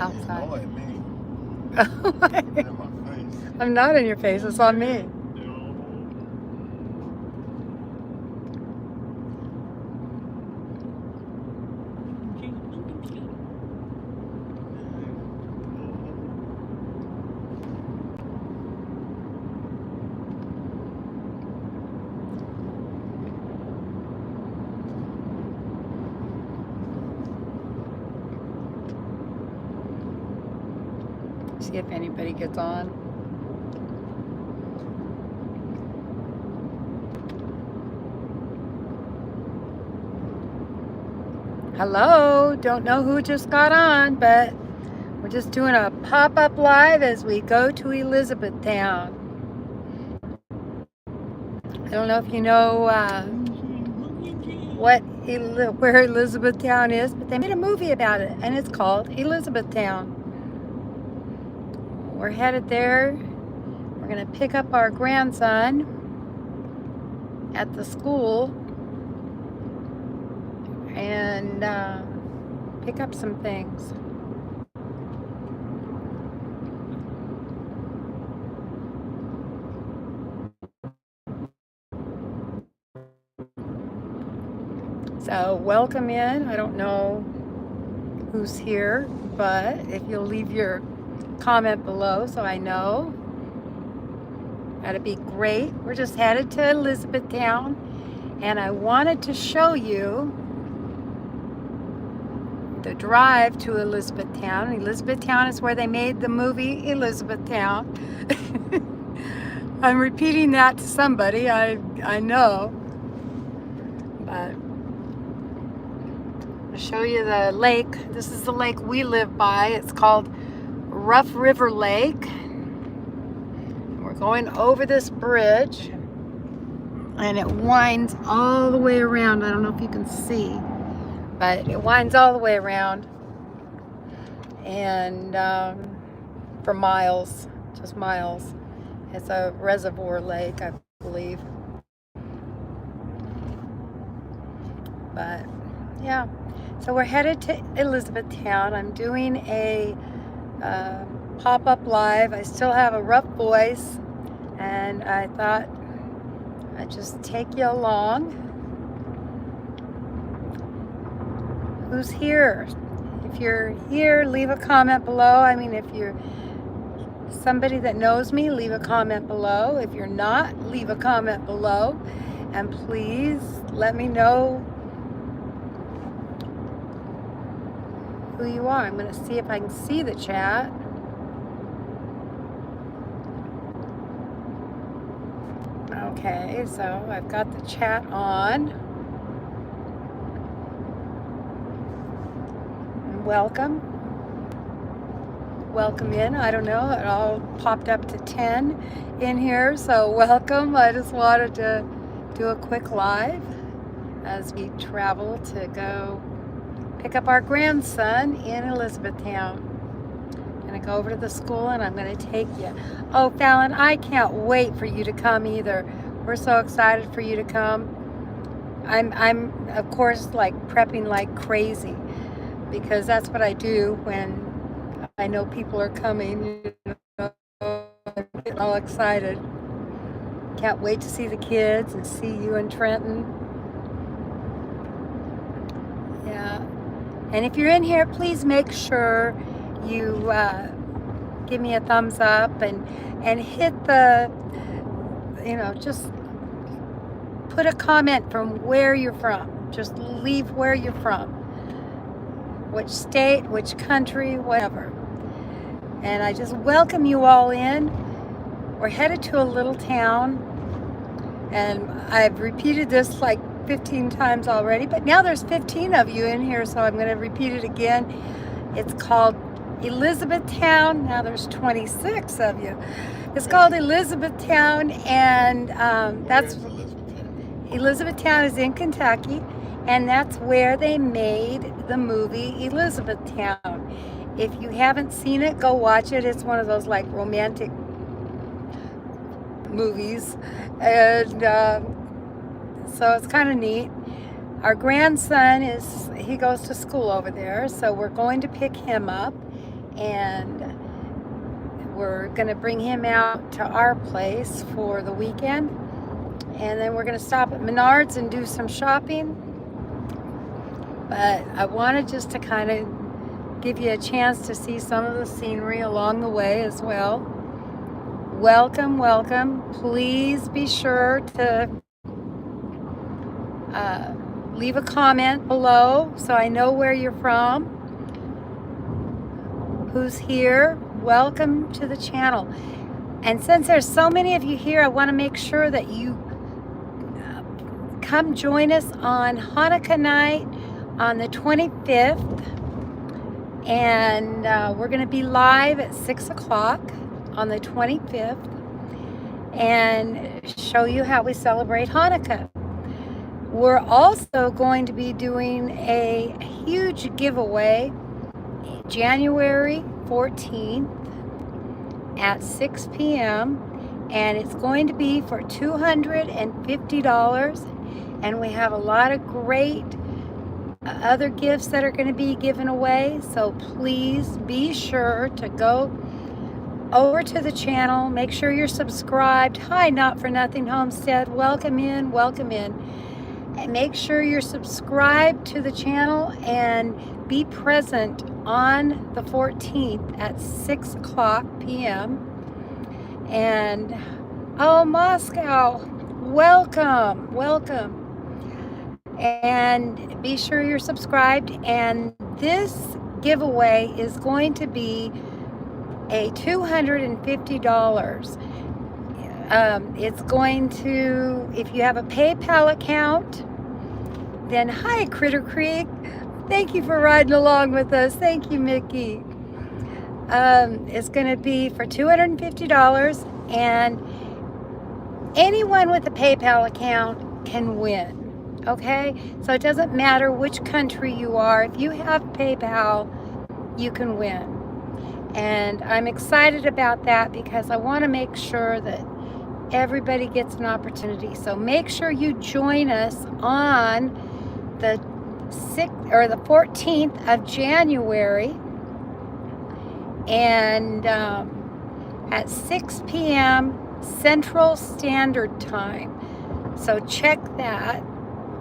outside. Annoying me. In my face. I'm not in your face. It's on me. See if anybody gets on. Hello, don't know who just got on, but we're just doing a pop-up live as we go to Elizabethtown. I don't know if you know where Elizabethtown is, but they made a movie about it, and it's called Elizabethtown. We're headed there. We're gonna pick up our grandson at the school and pick up some things. So welcome in. I don't know who's here, but if you'll leave your comment below so I know, that'd be great. We're just headed to Elizabethtown, and I wanted to show you the drive to Elizabethtown. Elizabethtown is where they made the movie Elizabethtown. I'm repeating that to somebody, I know, but I'll show you the lake. This is the lake we live by. It's called Rough River Lake. We're going over this bridge, and it winds all the way around. I don't know if you can see, but it winds all the way around, and for miles, just miles. It's a reservoir lake, I believe. But yeah, so we're headed to Elizabethtown. I'm doing a pop-up live. I still have a rough voice, and I thought I'd just take you along. Who's here? If you're here, leave a comment below. I mean, if you're somebody that knows me, leave a comment below. If you're not, leave a comment below. And please let me know who you are. I'm going to see if I can see the chat. Okay, so I've got the chat on. Welcome. Welcome in. I don't know, it all popped up to 10 in here, so welcome. I just wanted to do a quick live as we travel to go pick up our grandson in Elizabethtown. I'm gonna go over to the school and I'm gonna take you. Oh, Fallon, I can't wait for you to come either. We're so excited for you to come. I'm of course like prepping like crazy, because that's what I do when I know people are coming. You know, I get all excited. Can't wait to see the kids and see you in Trenton. Yeah. And if you're in here, please make sure you give me a thumbs up and hit the, just put a comment from where you're from. Just leave where you're from. Which state, which country, whatever. And I just welcome you all in. We're headed to a little town, and I've repeated this like 15 times already, but now there's 15 of you in here, so I'm going to repeat it again. It's called Elizabethtown. Now there's 26 of you. It's called Elizabethtown, and that's Elizabethtown is in Kentucky, and that's where they made the movie Elizabethtown. If you haven't seen it, go watch it. It's one of those like romantic movies, and so it's kind of neat. Our grandson he goes to school over there, so we're going to pick him up, and we're going to bring him out to our place for the weekend. And then we're going to stop at Menards and do some shopping. But I wanted just to kind of give you a chance to see some of the scenery along the way as well. Welcome, welcome. Please be sure to leave a comment below so I know where you're from, who's here. Welcome to the channel. And since there's so many of you here, I want to make sure that you come join us on Hanukkah night on the 25th. And we're going to be live at 6 o'clock on the 25th and show you how we celebrate Hanukkah. We're also going to be doing a huge giveaway January 14th at 6 p.m. and it's going to be for $250, and we have a lot of great other gifts that are going to be given away. So please be sure to go over to the channel, make sure you're subscribed. Hi, Not For Nothing Homestead, welcome in, welcome in. And make sure you're subscribed to the channel and be present on the 14th at 6 o'clock p.m. And oh, Moscow, welcome, welcome. And be sure you're subscribed. And this giveaway is going to be a $250. It's going to, if you have a PayPal account, then hi, Critter Creek. Thank you for riding along with us. Thank you, Mickey. It's going to be for $250, and anyone with a PayPal account can win. Okay, so it doesn't matter which country you are. If you have PayPal, you can win. And I'm excited about that because I want to make sure that everybody gets an opportunity. So make sure you join us on the 6th or the 14th of January, and at 6 p.m. Central Standard Time. So check that,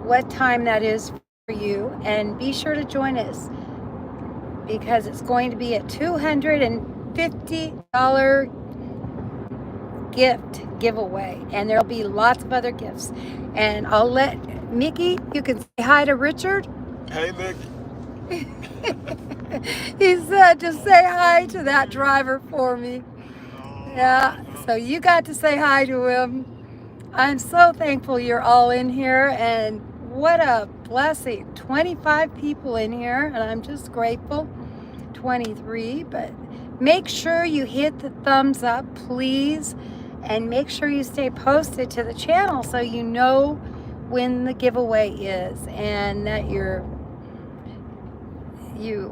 what time that is for you, and be sure to join us because it's going to be a $250 gift giveaway, and there'll be lots of other gifts. And I'll let Mickey, you can say hi to Richard. Hey, Mickey. He said to say hi to that driver for me. Yeah, so you got to say hi to him. I'm so thankful you're all in here, and what a blessing. 25 people in here, and I'm just grateful. 23, but make sure you hit the thumbs up, please, and make sure you stay posted to the channel so you know when the giveaway is and that you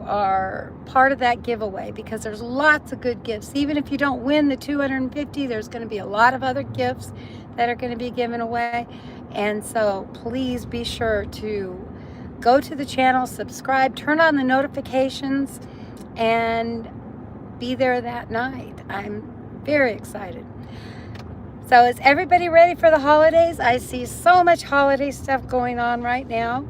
are part of that giveaway, because there's lots of good gifts. Even if you don't win the 250, there's going to be a lot of other gifts that are going to be given away. And so please be sure to go to the channel, subscribe, turn on the notifications, and be there that night. I'm very excited. So is everybody ready for the holidays? I see so much holiday stuff going on right now,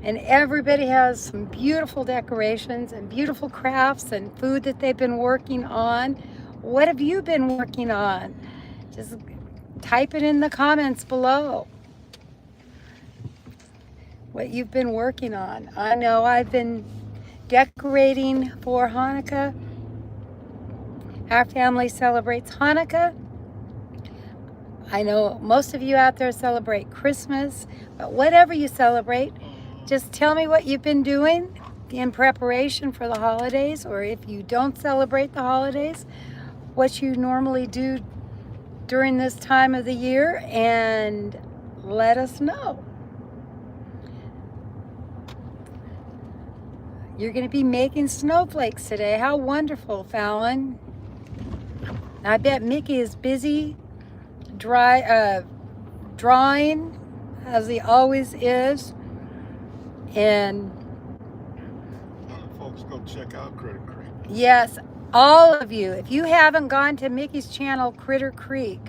and everybody has some beautiful decorations and beautiful crafts and food that they've been working on. What have you been working on? Just type it in the comments below what you've been working on. I know I've been decorating for Hanukkah. Our family celebrates Hanukkah. I know most of you out there celebrate Christmas, but whatever you celebrate, just tell me what you've been doing in preparation for the holidays, or if you don't celebrate the holidays, what you normally do during this time of the year, and let us know. You're going to be making snowflakes today. How wonderful, Fallon. I bet Mickey is busy drawing, as he always is. And Folks, go check out Critter Creek. yes, all of you, if you haven't gone to Mickey's channel, Critter Creek,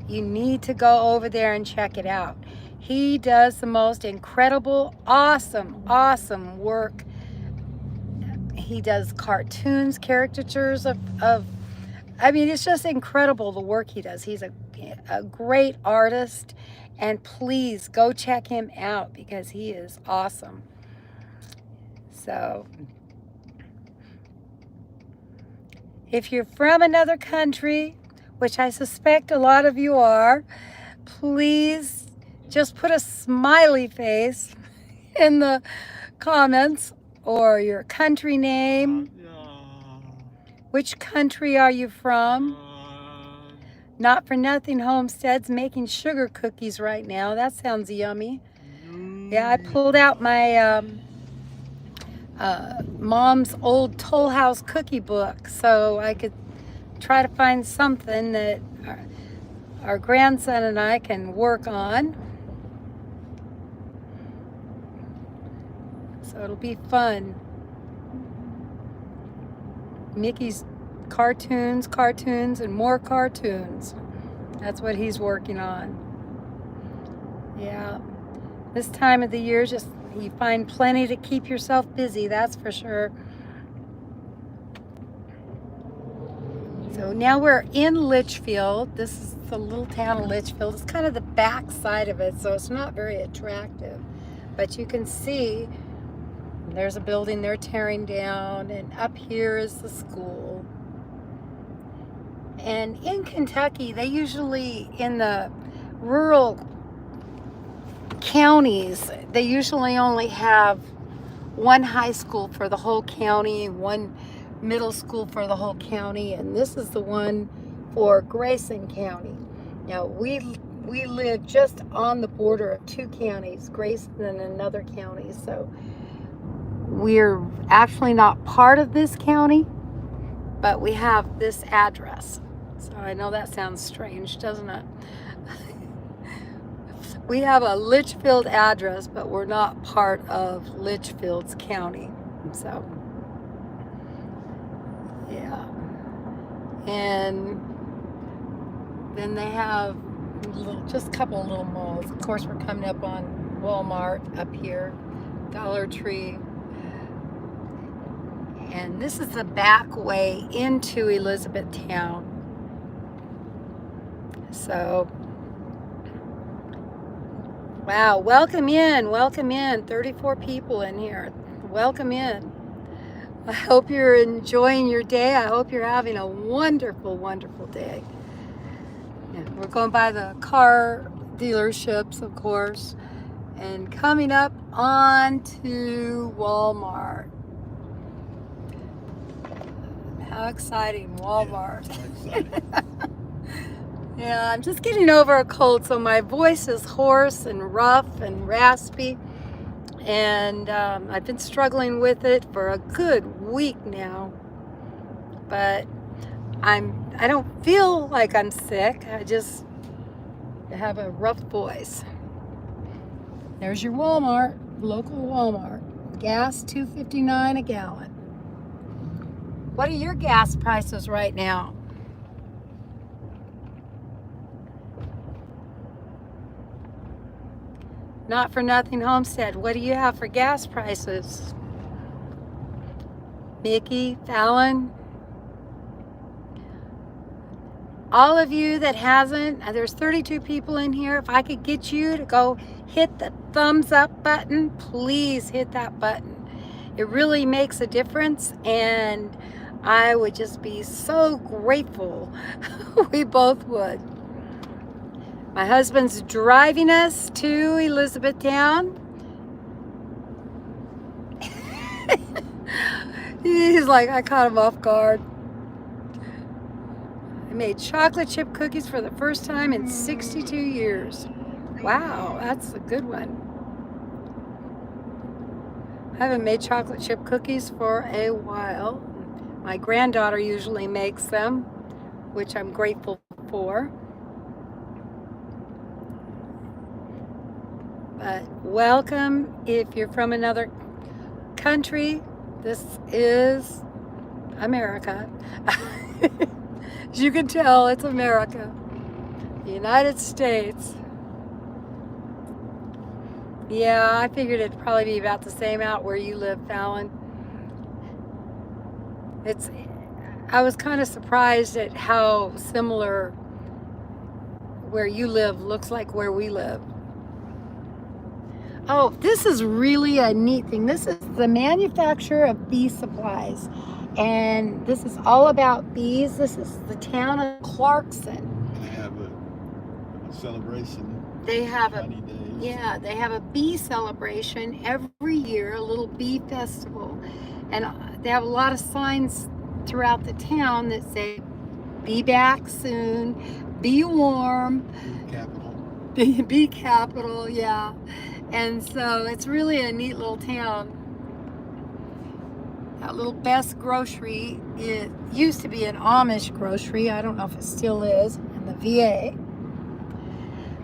you need to go over there and check it out. He does the most incredible, awesome work. He does cartoons, caricatures of I mean, it's just incredible the work he does. He's a great artist, and please go check him out because he is awesome. So, if you're from another country, which I suspect a lot of you are, please just put a smiley face in the comments or your country name. Which country are you from? Not for nothing, Homestead's making sugar cookies right now. That sounds yummy. Yeah, I pulled out my mom's old Toll House cookie book so I could try to find something that our grandson and I can work on. So it'll be fun. Mickey's cartoons, and more cartoons. That's what he's working on. Yeah. This time of the year, just you find plenty to keep yourself busy, that's for sure. So now we're in Litchfield. This is the little town of Litchfield. It's kind of the back side of it, so it's not very attractive. But you can see there's a building they're tearing down, and up here is the school. And in Kentucky, they usually, in the rural counties, they usually only have one high school for the whole county, one middle school for the whole county, and this is the one for Grayson County. Now, we live just on the border of two counties, Grayson and another county, so we're actually not part of this county, but we have this address. So I know that sounds strange, doesn't it? We have a Litchfield address, but we're not part of Litchfield's county. So, yeah. And then they have just a couple of little malls. Of course, we're coming up on Walmart up here, Dollar Tree. And this is the back way into Elizabethtown. So, wow, welcome in, 34 people in here. Welcome in. I hope you're enjoying your day. I hope you're having a wonderful, wonderful day. And we're going by the car dealerships, of course, and coming up onto Walmart. How exciting, Walmart. Yeah, I'm just getting over a cold, so my voice is hoarse and rough and raspy. And I've been struggling with it for a good week now. But I don't feel like I'm sick. I just have a rough voice. There's your Walmart, local Walmart. Gas $2.59 a gallon. What are your gas prices right now? Not for nothing, Homestead. What do you have for gas prices? Mickey, Fallon? All of you that hasn't, there's 32 people in here. If I could get you to go hit the thumbs up button, please hit that button. It really makes a difference, and I would just be so grateful. We both would. My husband's driving us to Elizabethtown. He's like, I caught him off guard. I made chocolate chip cookies for the first time in 62 years. Wow, that's a good one. I haven't made chocolate chip cookies for a while. My granddaughter usually makes them, which I'm grateful for. But welcome if you're from another country. This is America. As you can tell, it's America. The United States. Yeah, I figured it'd probably be about the same out where you live, Fallon. I was kind of surprised at how similar where you live looks like where we live. Oh, this is really a neat thing. This is the manufacturer of bee supplies. And this is all about bees. This is the town of Clarkson. They have a celebration. They have a 20 days. Yeah, they have a bee celebration every year, a little bee festival. And they have a lot of signs throughout the town that say, be back soon, be warm. Bee capital. Bee capital, yeah. And so it's really a neat little town. That little Best Grocery, it used to be an Amish grocery. I don't know if it still is, in the VA.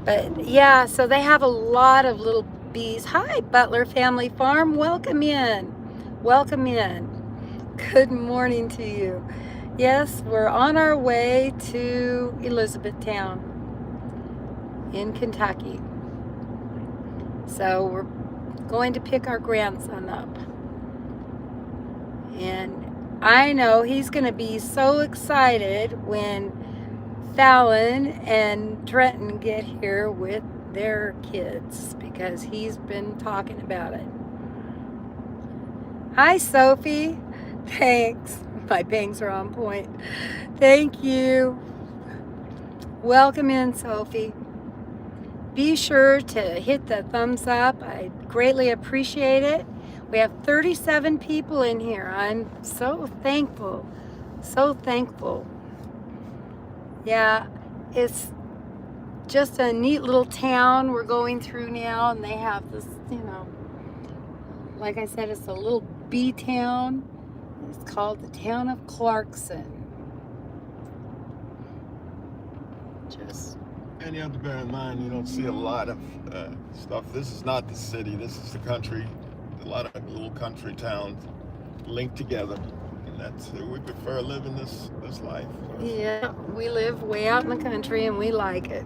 But yeah, so they have a lot of little bees. Hi, Butler Family Farm. Welcome in. Welcome in. Good morning to you. Yes, we're on our way to Elizabethtown in Kentucky. So we're going to pick our grandson up. And I know he's going to be so excited when Fallon and Trenton get here with their kids, because he's been talking about it. Hi, Sophie. Thanks. My bangs are on point. Thank you. Welcome in, Sophie. Be sure to hit the thumbs up. I greatly appreciate it. We have 37 people in here. I'm so thankful. So thankful. Yeah, it's just a neat little town we're going through now, and they have this, like I said, it's a little bee town. It's called the town of Clarkson. And you have to bear in mind, you don't see a lot of stuff. This is not the city. This is the country. A lot of little country towns linked together. And that's, we prefer living this life. Yeah, we live way out in the country and we like it.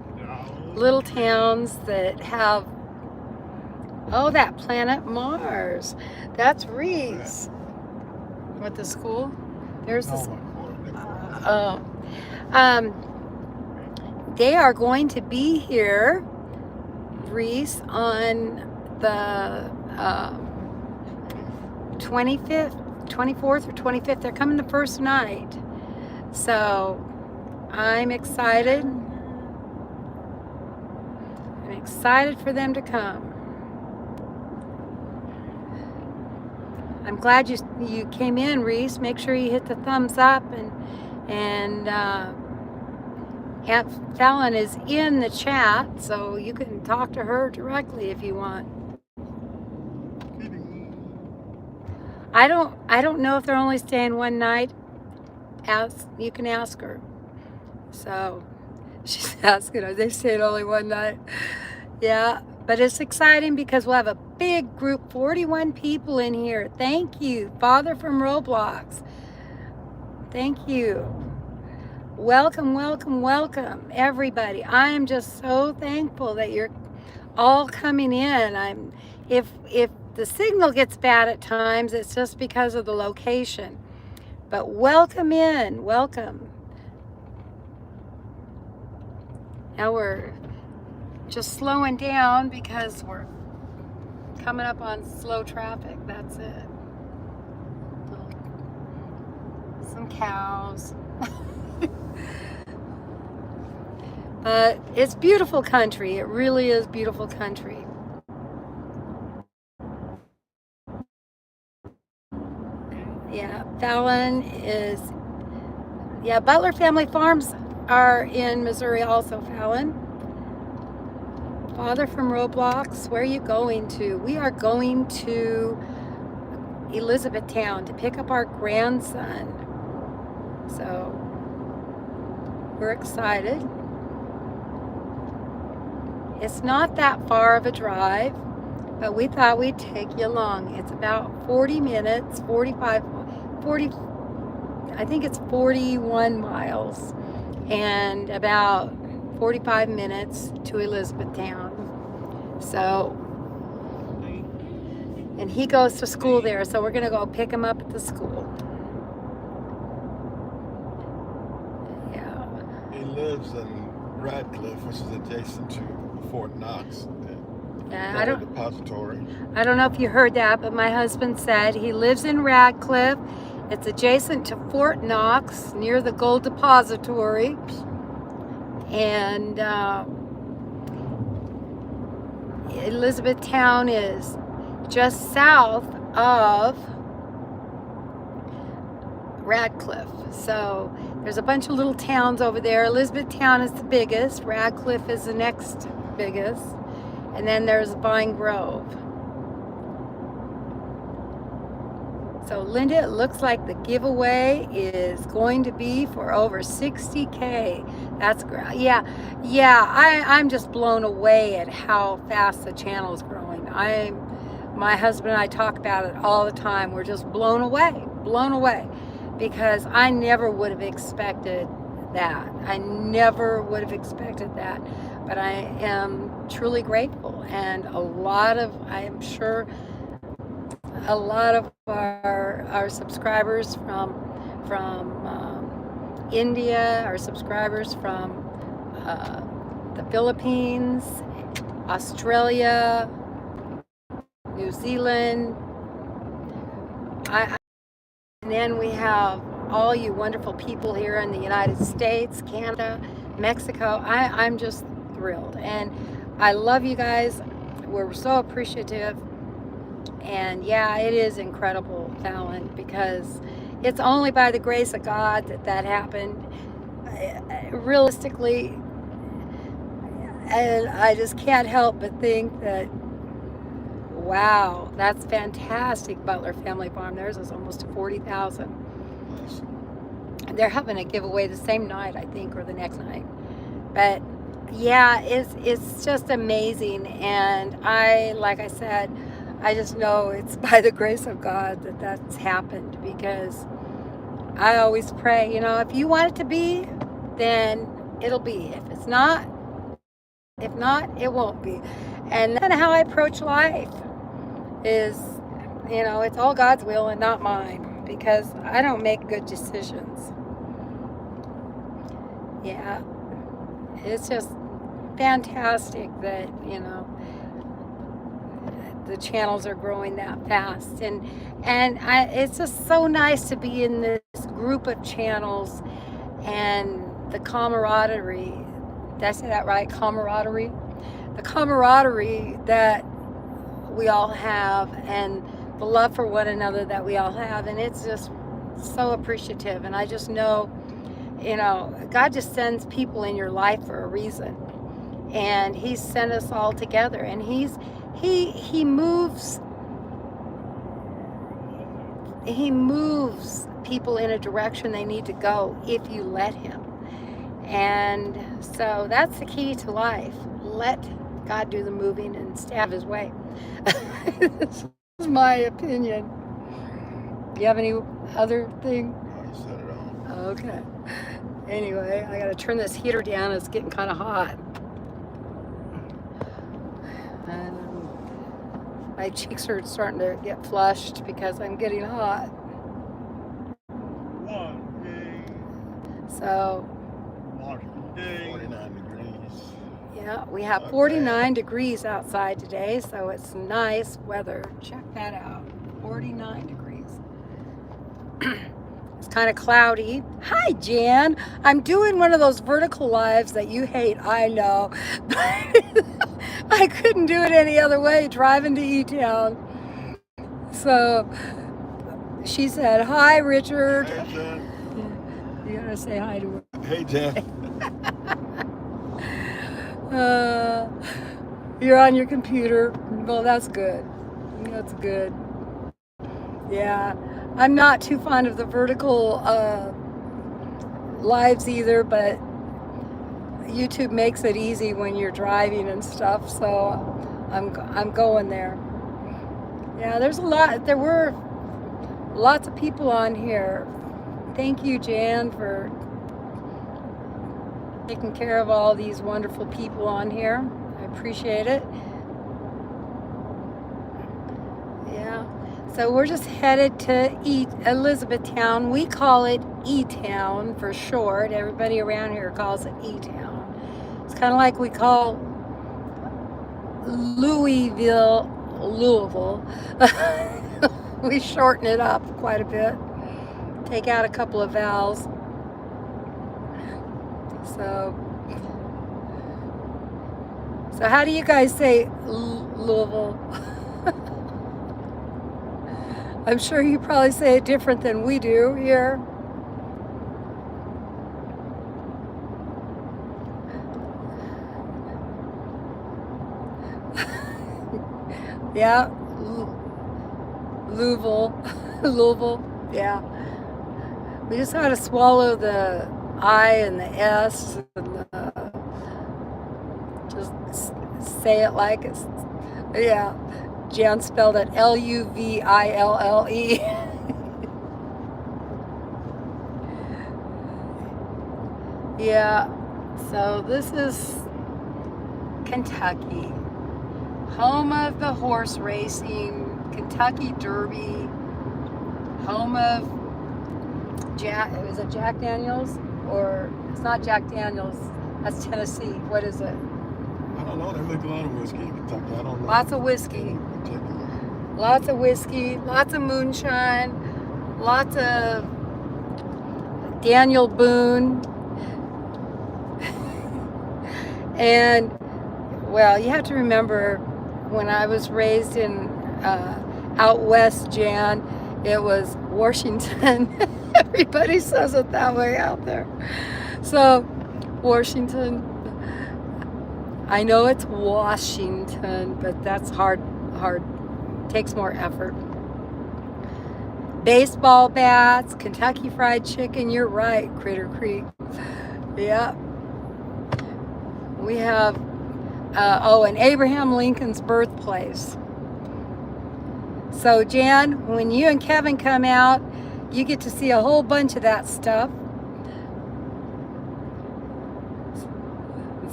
Little towns that have, oh, that planet Mars. That's Reese. What, the school? There's the they are going to be here, Reese, on the 24th or 25th. They're coming the first night. So I'm excited. I'm excited for them to come. I'm glad you came in, Reese. Make sure you hit the thumbs up, and Aunt Fallon is in the chat, so you can talk to her directly if you want. I don't know if they're only staying one night. You can ask her. So she's asking, are they staying only one night? Yeah, but it's exciting because we'll have a big group, 41 people in here. Thank you, Father from Roblox. Thank you. Welcome, welcome, welcome, everybody. I am just so thankful that you're all coming in. If the signal gets bad at times, it's just because of the location. But welcome in, welcome. Now we're just slowing down because we're coming up on slow traffic. That's it. Some cows. But it's beautiful country. It really is beautiful country. Yeah, Fallon is, yeah, Butler Family Farms are in Missouri also, Fallon. Father from Roblox, where are you going to? We are going to Elizabethtown to pick up our grandson. So we're excited. It's not that far of a drive, but we thought we'd take you along. It's about 40 minutes, 40 I think it's 41 miles and about 45 minutes to Elizabethtown. So, and he goes to school there, so we're gonna go pick him up at the school. Yeah. He lives in Radcliffe, which is adjacent to Fort Knox. Yeah, Depository. I don't know if you heard that, but my husband said he lives in Radcliffe. It's adjacent to Fort Knox, near the Gold Depository. And Elizabethtown is just south of Radcliffe. So there's a bunch of little towns over there. Elizabethtown is the biggest. Radcliffe is the next biggest. And then there's Vine Grove. So Linda, it looks like the giveaway is going to be for over 60K. That's great. Yeah. I'm just blown away at how fast the channel is growing. My husband and I talk about it all the time. We're just blown away, because I never would have expected that. I never would have expected that. But I am truly grateful, and I am sure a lot of our subscribers from India, our subscribers from the Philippines, Australia, New Zealand. And then we have all you wonderful people here in the United States, Canada, Mexico. I'm just thrilled, and I love you guys. We're so appreciative. And yeah, it is incredible, Fallon, because it's only by the grace of God that happened. Realistically, and I just can't help but think that, wow, that's fantastic. Butler Family Farm, theirs is almost 40,000. They're having a giveaway the same night, I think, or the next night. But yeah, it's just amazing. And like I said, I just know it's by the grace of God that that's happened, because I always pray, if you want it to be, then it'll be. If not, it won't be. And that's kind of how I approach life is, it's all God's will and not mine, because I don't make good decisions. Yeah, it's just fantastic that, the channels are growing that fast, and it's just so nice to be in this group of channels, and the camaraderie. Did I say that right? Camaraderie? The camaraderie that we all have, and the love for one another that we all have, and it's just so appreciative. And I just know, God just sends people in your life for a reason, and He's sent us all together, and He moves people in a direction they need to go if you let Him. And so that's the key to life. Let God do the moving and stay out of His way. This is my opinion. Do you have any other thing? I said it all. Okay. Anyway, I gotta turn this heater down. It's getting kind of hot. My cheeks are starting to get flushed because I'm getting hot. So, 49 degrees. yeah, we have 49 degrees outside today, so it's nice weather. Check that out. 49 degrees. It's kind of cloudy. Hi, Jan. I'm doing one of those vertical lives that you hate, I know. I couldn't do it any other way driving to E-Town. So she said, hi, Richard. Hey, Jen. You gotta say hi to her. Hey, Jen. You're on your computer. Well, that's good. That's good. Yeah. I'm not too fond of the vertical lives either, but YouTube makes it easy when you're driving and stuff, so I'm going there. Yeah, there were lots of people on here thank you, Jan, for taking care of all these wonderful people on here. I appreciate it. Yeah. So we're just headed to Elizabethtown. We call it E-Town for short. Everybody around here calls it E-Town. It's kind of like we call Louisville. We shorten it up quite a bit. Take out a couple of vowels. So how do you guys say Louisville? I'm sure you probably say it different than we do here. Yeah, Louisville, yeah. We just got to swallow the I and the S and just say it like it's, yeah. Jan spelled it Luville. Yeah, so this is Kentucky, home of the horse racing, Kentucky Derby, home of is it Jack Daniels? Or it's not Jack Daniels, that's Tennessee. What is it? I don't know. They make a lot of whiskey in Kentucky. I don't know. Lots of whiskey. Lots of whiskey, lots of moonshine, lots of Daniel Boone. And, well, you have to remember, when I was raised in out west, Jan, it was Washington. Everybody says it that way out there. So, Washington. I know it's Washington, but that's hard. Takes more effort. Baseball bats, Kentucky Fried Chicken. You're right, Critter Creek. Yeah. We have, and Abraham Lincoln's birthplace. So, Jan, when you and Kevin come out, you get to see a whole bunch of that stuff.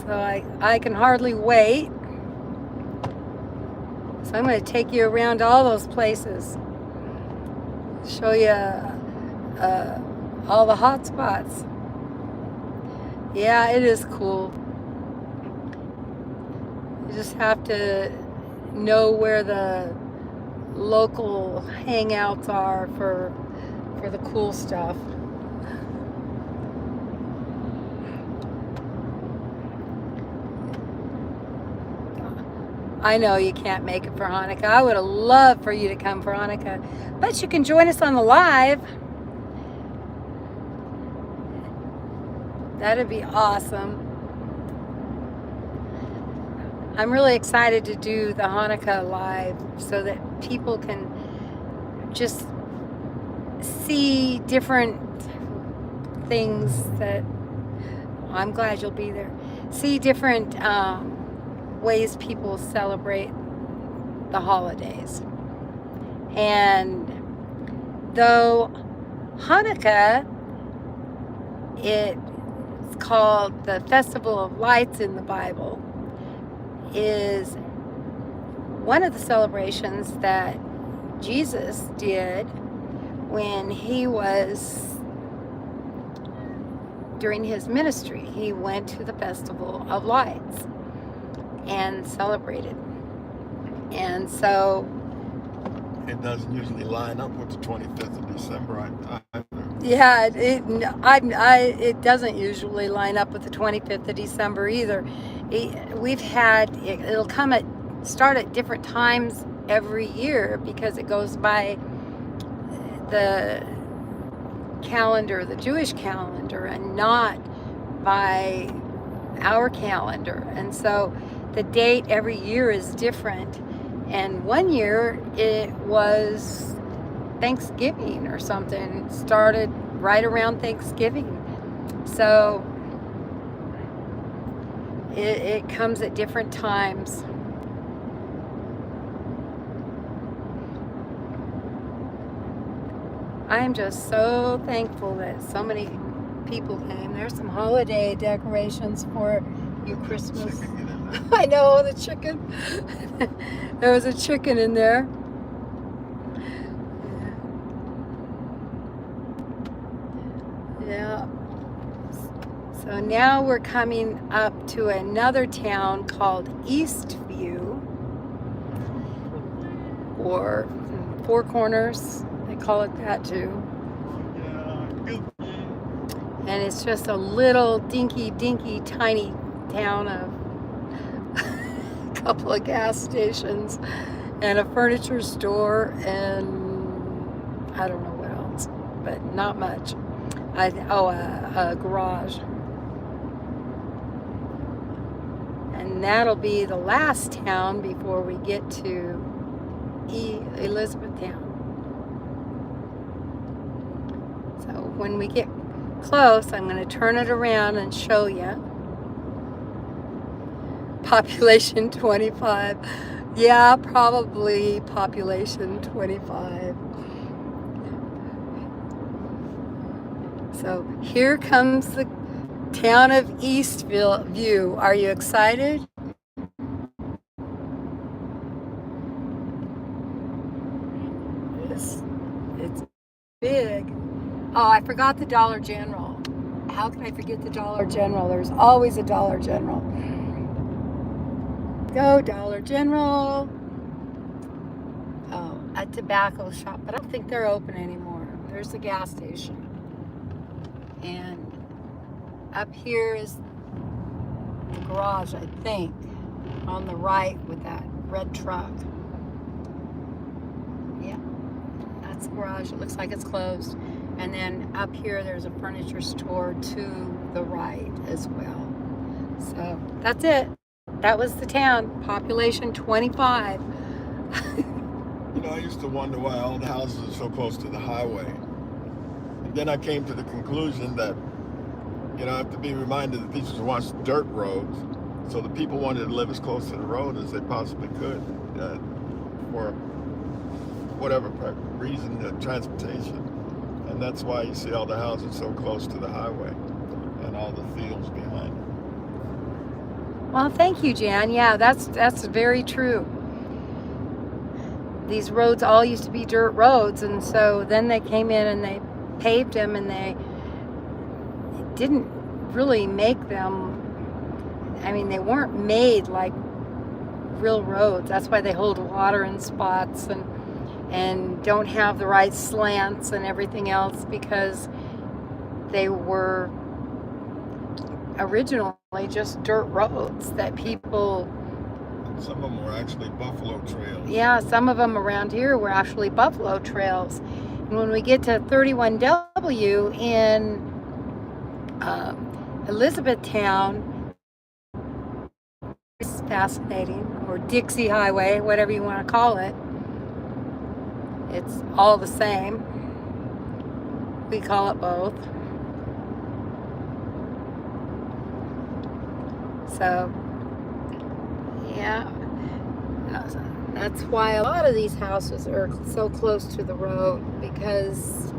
So I can hardly wait. So I'm going to take you around all those places. Show you all the hot spots. Yeah, it is cool. You just have to know where the local hangouts are for the cool stuff. I know you can't make it for Hanukkah. I would have loved for you to come for Hanukkah. But you can join us on the live. That'd be awesome. I'm really excited to do the Hanukkah live so that people can just see different things that, I'm glad you'll be there. See different ways people celebrate the holidays. And though Hanukkah, it's called the Festival of Lights in the Bible, is one of the celebrations that Jesus did when he was during his ministry. He went to the Festival of Lights and celebrated. And so it doesn't usually line up with the 25th of December. Yeah, it doesn't usually line up with the 25th of December either. We've had, it'll start at different times every year because it goes by the calendar, the Jewish calendar, and not by our calendar. And so the date every year is different. And one year it was Thanksgiving or something. It started right around Thanksgiving. So it comes at different times. I'm just so thankful that so many people came. There's some holiday decorations for your Christmas. Chicken, get in there. I know, the chicken. There was a chicken in there. Yeah. So now we're coming up to another town called Eastview, or Four Corners. They call it that too. And it's just a little dinky, tiny town of a couple of gas stations and a furniture store and I don't know what else, but not much. A garage. And that'll be the last town before we get to Elizabethtown. So when we get close, I'm going to turn it around and show you. Population 25. Yeah, probably population 25. So here comes the town of Eastview. Are you excited? It's big. Oh, I forgot the Dollar General. How can I forget the Dollar General? There's always a Dollar General. Go Dollar General. Oh, a tobacco shop, but I don't think they're open anymore. There's the gas station. And up here is the garage, I think, on the right with that red truck. Yeah, that's the garage. It looks like it's closed. And then up here, there's a furniture store to the right as well. So that's it. That was the town. Population 25. You know, I used to wonder why all the houses are so close to the highway. And then I came to the conclusion that, you know, I have to be reminded that these were once dirt roads. So the people wanted to live as close to the road as they possibly could for whatever reason, transportation. And that's why you see all the houses so close to the highway and all the fields behind it. Well, thank you, Jan. Yeah, that's very true. These roads all used to be dirt roads, and so then they came in and they paved them, and they didn't really make them. I mean, they weren't made like real roads. That's why they hold water in spots and don't have the right slants and everything else, because they were originally just dirt roads that people... Some of them were actually buffalo trails. Yeah, some of them around here were actually buffalo trails. And when we get to 31W in Elizabethtown, it's fascinating, or Dixie Highway, whatever you want to call it. It's all the same. We call it both. So, yeah, that's why a lot of these houses are so close to the road, because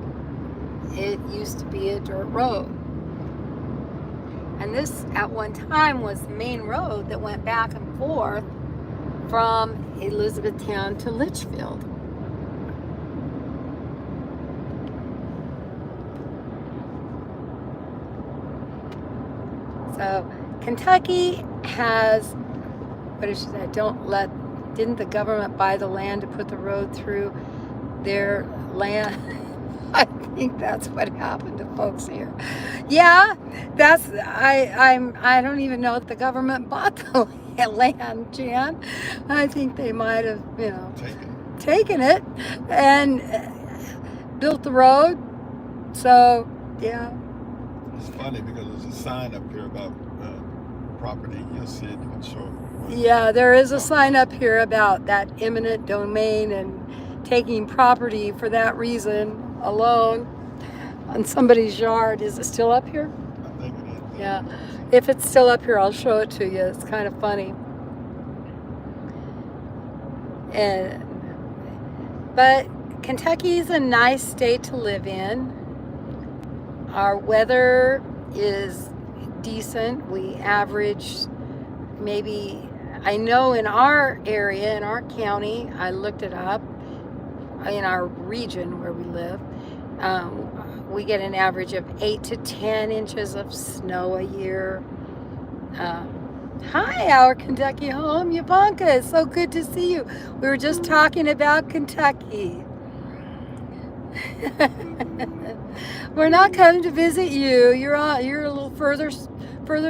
it used to be a dirt road. And this, at one time, was the main road that went back and forth from Elizabethtown to Litchfield. So Kentucky has, what did she say? Didn't the government buy the land to put the road through their land? I think that's what happened to folks here. Yeah, I don't even know if the government bought the land, Jan. I think they might have, taken it and built the road. So, yeah. It's funny because there's a sign up here about property. You'll see it. You can show it. Yeah, there is a sign up here about that eminent domain and taking property for that reason alone on somebody's yard. Is it still up here? I think it is. Yeah. If it's still up here, I'll show it to you. It's kind of funny. But Kentucky's a nice state to live in. Our weather is decent. We average maybe, I know in our area, in our county, I looked it up, in our region where we live, we get an average of 8 to 10 inches of snow a year. Hi, our Kentucky home, Yvonka. It's so good to see you. We were just talking about Kentucky. We're not coming to visit you. You're a little further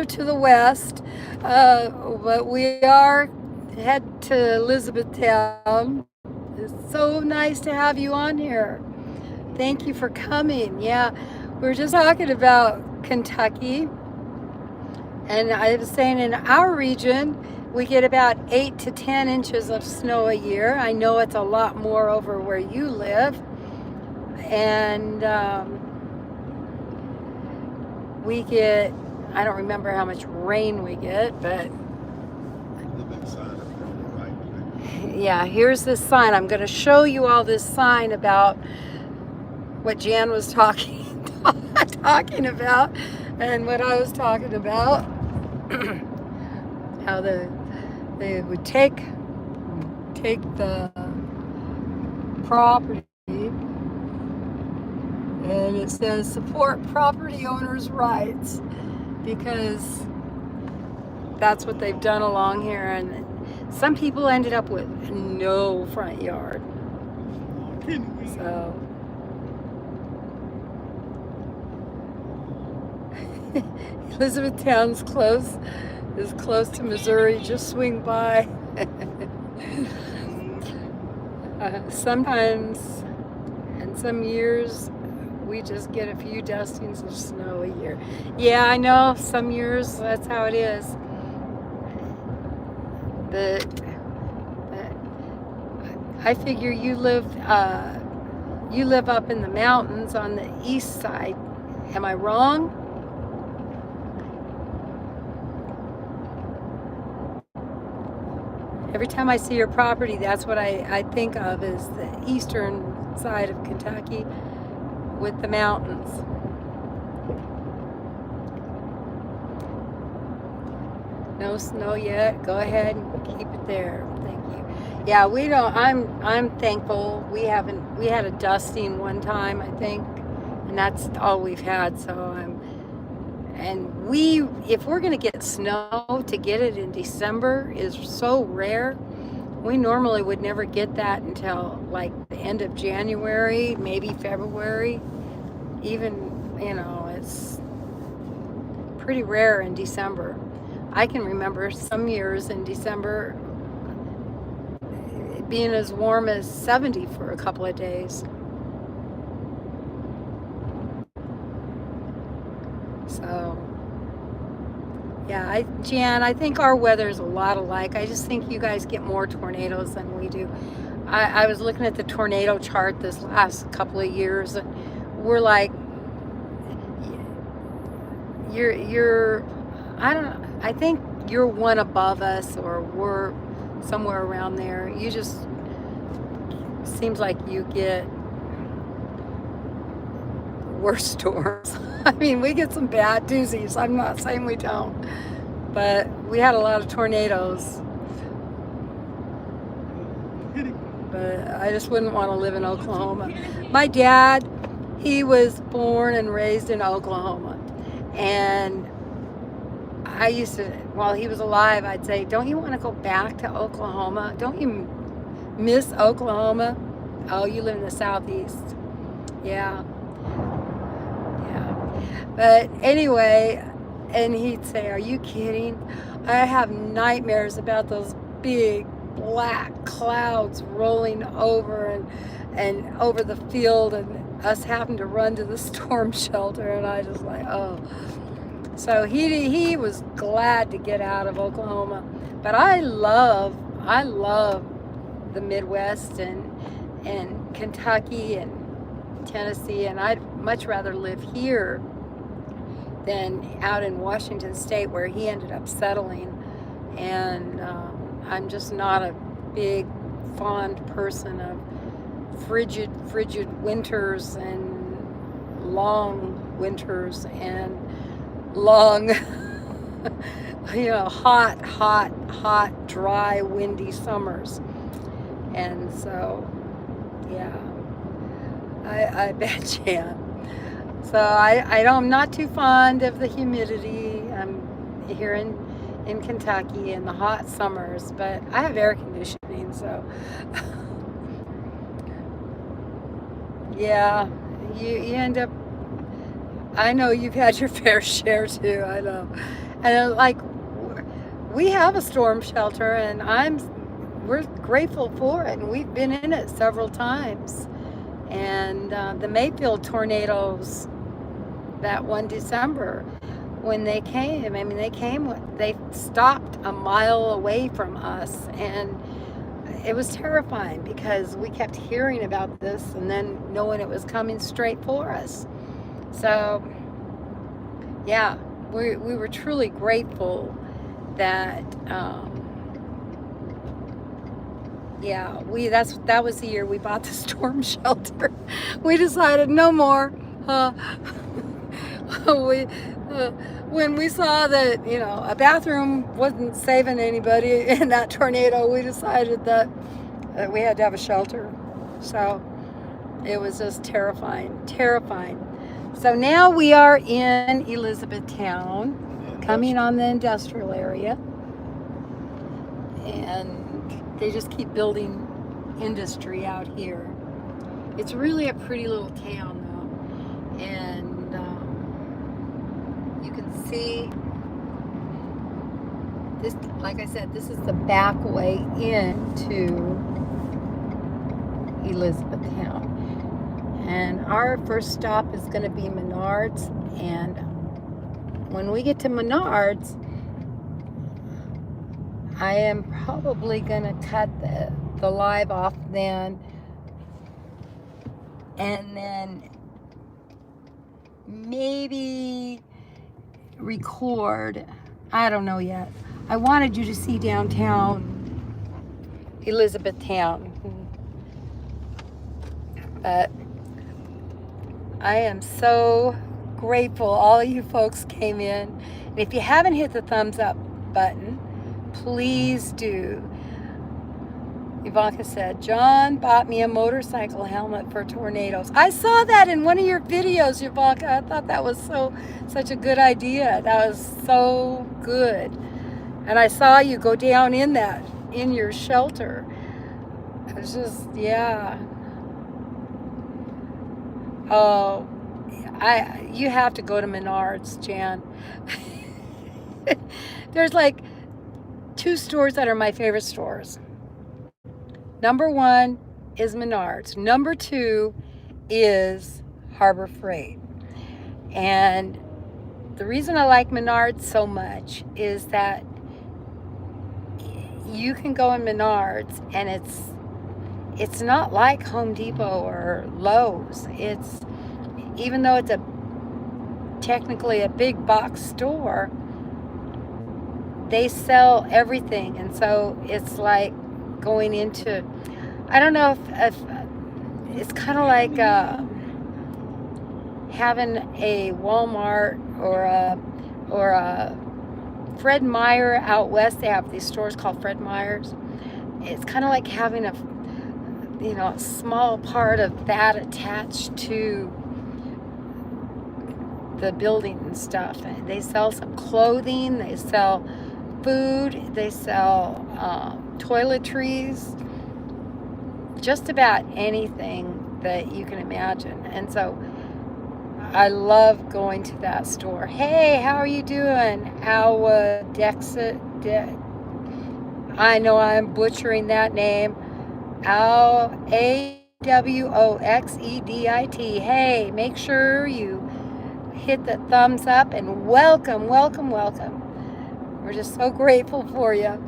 to the west, but we are head to Elizabethtown. It's so nice to have you on here. Thank you for coming. Yeah, we were just talking about Kentucky, and I was saying in our region we get about 8 to 10 inches of snow a year. I know it's a lot more over where you live. And we get, I don't remember how much rain we get, but yeah, here's this sign. I'm going to show you all this sign about what Jan was talking about, and what I was talking about. How they would take the property. And it says support property owners' rights, because that's what they've done along here. And some people ended up with no front yard. So Elizabethtown's is close to Missouri. Just swing by. Sometimes, and some years, we just get a few dustings of snow a year. Yeah, I know, some years that's how it is. But I figure you live up in the mountains on the east side. Am I wrong? Every time I see your property, that's what I think of, is the eastern side of Kentucky with the mountains. No snow yet. Go ahead and keep it there. Thank you. Yeah, we don't. I'm thankful. We had a dusting one time, I think, and that's all we've had. So if we're gonna get snow, to get it in December is so rare. We normally would never get that until like the end of January, maybe February. Even, it's pretty rare in December. I can remember some years in December being as warm as 70 for a couple of days. So, yeah, Jan, I think our weather's a lot alike. I just think you guys get more tornadoes than we do. I was looking at the tornado chart this last couple of years, and we're like, I think you're one above us, or we're somewhere around there. You just seems like you get worse storms. I mean, we get some bad doozies. I'm not saying we don't, but we had a lot of tornadoes. But I just wouldn't want to live in Oklahoma. My dad, he was born and raised in Oklahoma, and I used to, while he was alive, I'd say, don't you want to go back to Oklahoma? Don't you miss Oklahoma? Oh, you live in the southeast. Yeah. But anyway, and he'd say, are you kidding? I have nightmares about those big black clouds rolling over and over the field, and us having to run to the storm shelter. And I just like, oh. So he was glad to get out of Oklahoma. But I love the Midwest and Kentucky and Tennessee, and I'd much rather live here than out in Washington State, where he ended up settling. And I'm just not a big fond person of frigid winters and long winters and long, hot, dry, windy summers. And so, yeah, I bet you. So I'm not too fond of the humidity. I'm here in Kentucky in the hot summers, but I have air conditioning, so yeah, you end up. I know you've had your fair share too. I know, and like we have a storm shelter, and we're grateful for it, and we've been in it several times. And the Mayfield tornadoes that one December, when they came, they stopped a mile away from us, and it was terrifying because we kept hearing about this and then knowing it was coming straight for us. So, yeah, we were truly grateful that, that was the year we bought the storm shelter. We decided no more. When we saw that, a bathroom wasn't saving anybody in that tornado, we decided that we had to have a shelter. So it was just terrifying. So now we are in Elizabethtown, coming on the industrial area. And they just keep building industry out here. It's really a pretty little town, though. And you can see this, like I said, this is the back way into Elizabethtown. And our first stop is going to be Menards. And when we get to Menards, I am probably going to cut the live off then. And then maybe record. I don't know yet. I wanted you to see downtown Elizabethtown. But I am so grateful all of you folks came in. And if you haven't hit the thumbs up button, please do. Ivanka said, John bought me a motorcycle helmet for tornadoes. I saw that in one of your videos, Ivanka. I thought that was such a good idea. That was so good. And I saw you go down in your shelter. It's just, yeah. Oh, you have to go to Menards, Jan. There's like 2 stores that are my favorite stores. Number 1 is Menards. Number 2 is Harbor Freight. And the reason I like Menards so much is that you can go in Menards and it's not like Home Depot or Lowe's. It's, even though it's technically a big box store, they sell everything. And so it's like going into, I don't know if it's kind of like having a Walmart or a Fred Meyer out west. They have these stores called Fred Meyers. It's kind of like having a small part of that attached to the building and stuff. And they sell some clothing, they sell food, they sell toiletries, just about anything that you can imagine. And so I love going to that store. Hey, how are you doing? Dexit. I know I'm butchering that name. AWOXEDIT. Hey, make sure you hit the thumbs up and welcome. We're just so grateful for you.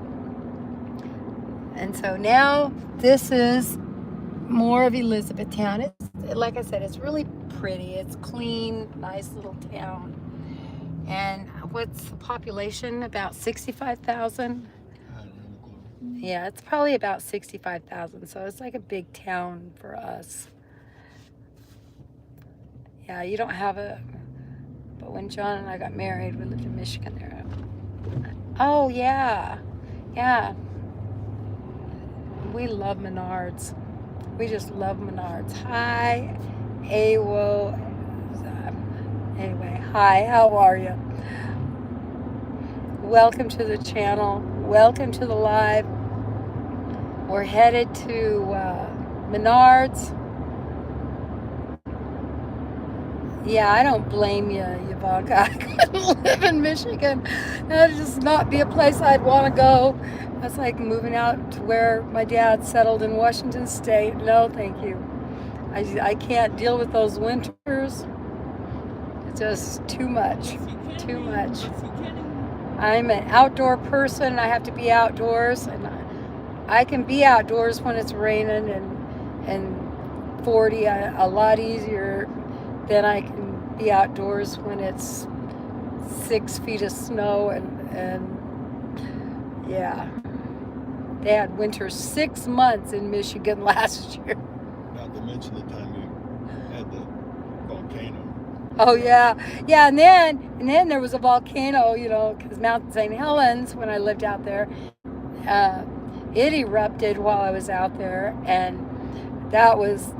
And so now this is more of Elizabethtown. It's, like I said, it's really pretty. It's clean, nice little town. And what's the population? About 65,000? Yeah, it's probably about 65,000, so it's like a big town for us. Yeah, you don't have a. But when John and I got married, we lived in Michigan there. Oh yeah, yeah. We love Menards. We just love Menards. Hi, Awo. Anyway, hi. How are you? Welcome to the channel. Welcome to the live. We're headed to Menards. Yeah, I don't blame you, Ivanka. I couldn't live in Michigan. That'd just not be a place I'd want to go. That's like moving out to where my dad settled in Washington State. No, thank you. I can't deal with those winters. It's just too much. Too much. I'm an outdoor person. I have to be outdoors, and I can be outdoors when it's raining and 40 a lot easier than I can be outdoors when it's 6 feet of snow and yeah. They had winter 6 months in Michigan last year. Not to mention the time you had the volcano. Oh yeah, yeah, and then there was a volcano, because Mount St. Helens, when I lived out there, it erupted while I was out there, and that was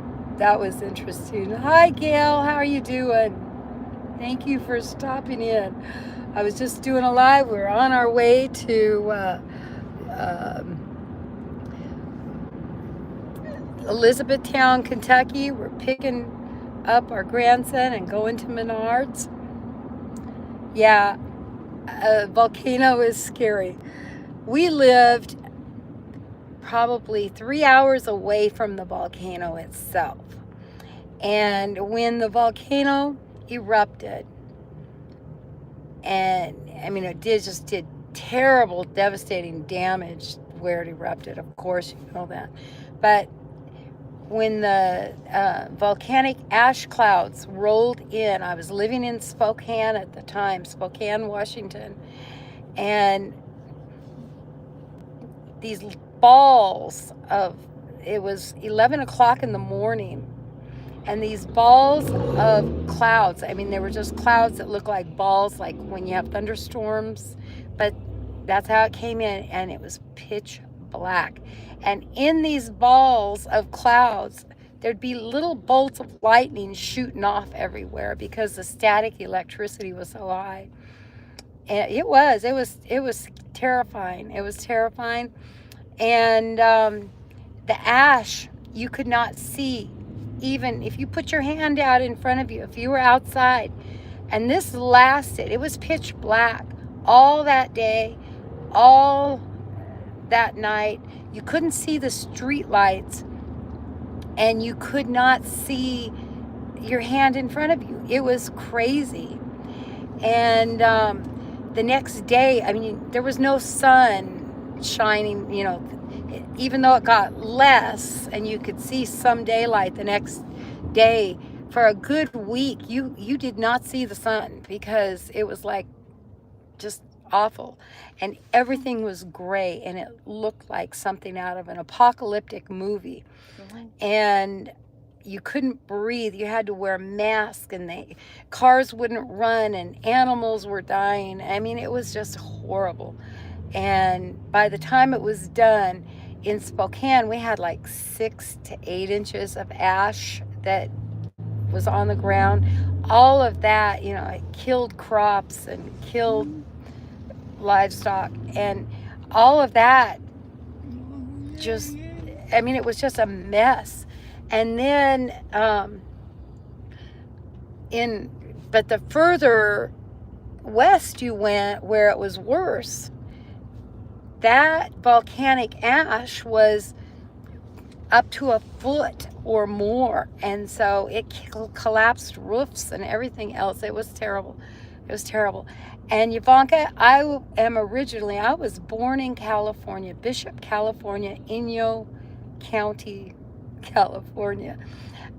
interesting. Hi, Gail, how are you doing? Thank you for stopping in. I was just doing a live. We're on our way to Elizabethtown, Kentucky. We're picking up our grandson and going to Menards. Yeah, a volcano is scary. We lived probably 3 hours away from the volcano itself. And when the volcano erupted, and I mean, it did terrible, devastating damage where it erupted. Of course, you know that. But when the volcanic ash clouds rolled in, I was living in Spokane at the time, Spokane, Washington, and these balls it was 11 o'clock in the morning, and these balls of clouds, I mean, they were just clouds that looked like balls, like when you have thunderstorms, but that's how it came in, and it was pitch black. And in these balls of clouds, there'd be little bolts of lightning shooting off everywhere because the static electricity was so high. And it was terrifying. It was terrifying. And the ash, you could not see, even if you put your hand out in front of you, if you were outside. And this lasted, it was pitch black all that day, all that night. You couldn't see the street lights, and you could not see your hand in front of you. It was crazy. And the next day, I mean, there was no sun shining, even though it got less and you could see some daylight the next day. For a good week, you did not see the sun because it was like just awful, and everything was gray, and it looked like something out of an apocalyptic movie. And you couldn't breathe. You had to wear a mask, and cars wouldn't run, and animals were dying. I mean, it was just horrible. And by the time it was done, in Spokane, we had like 6 to 8 inches of ash that was on the ground. All of that, it killed crops and killed livestock, and all of that it was just a mess. And then but the further west you went, where it was worse, that volcanic ash was up to a foot or more, and so it collapsed roofs and everything else. It was terrible. It was terrible. And Ivanka, I was born in California, Bishop, California, Inyo County, California.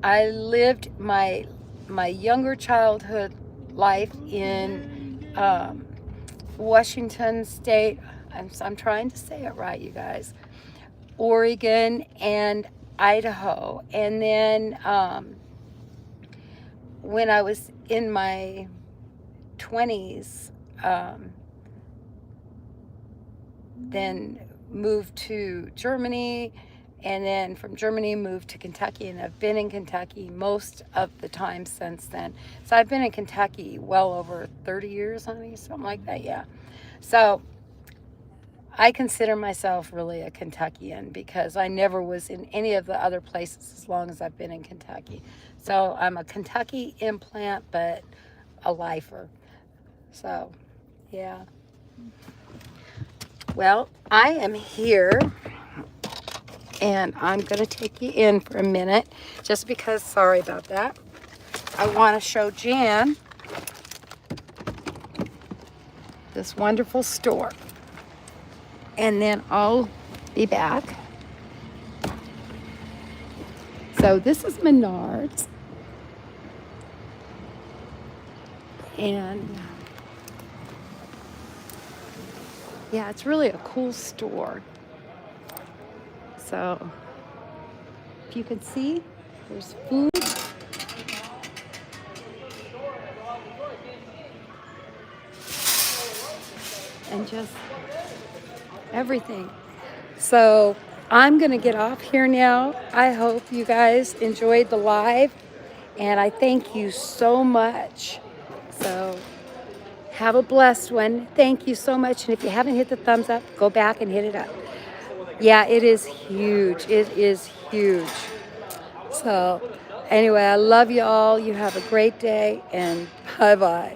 I lived my younger childhood life in Washington State. I'm trying to say it right, you guys. Oregon and Idaho. And then when I was in my 20s, then moved to Germany, and then from Germany moved to Kentucky, and I've been in Kentucky most of the time since then. So I've been in Kentucky well over 30 years, honey, something like that, yeah. So I consider myself really a Kentuckian because I never was in any of the other places as long as I've been in Kentucky. So I'm a Kentucky implant, but a lifer. So, yeah. Well, I am here, and I'm going to take you in for a minute just because, sorry about that. I want to show Jan this wonderful store. And then I'll be back. So this is Menards. And yeah, it's really a cool store. So if you can see, there's food. And just everything. So I'm going to get off here now. I hope you guys enjoyed the live, and I thank you so much. So have a blessed one. Thank you so much. And if you haven't hit the thumbs up, go back and hit it up. Yeah, it is huge. It is huge. So anyway, I love you all. You have a great day, and bye-bye.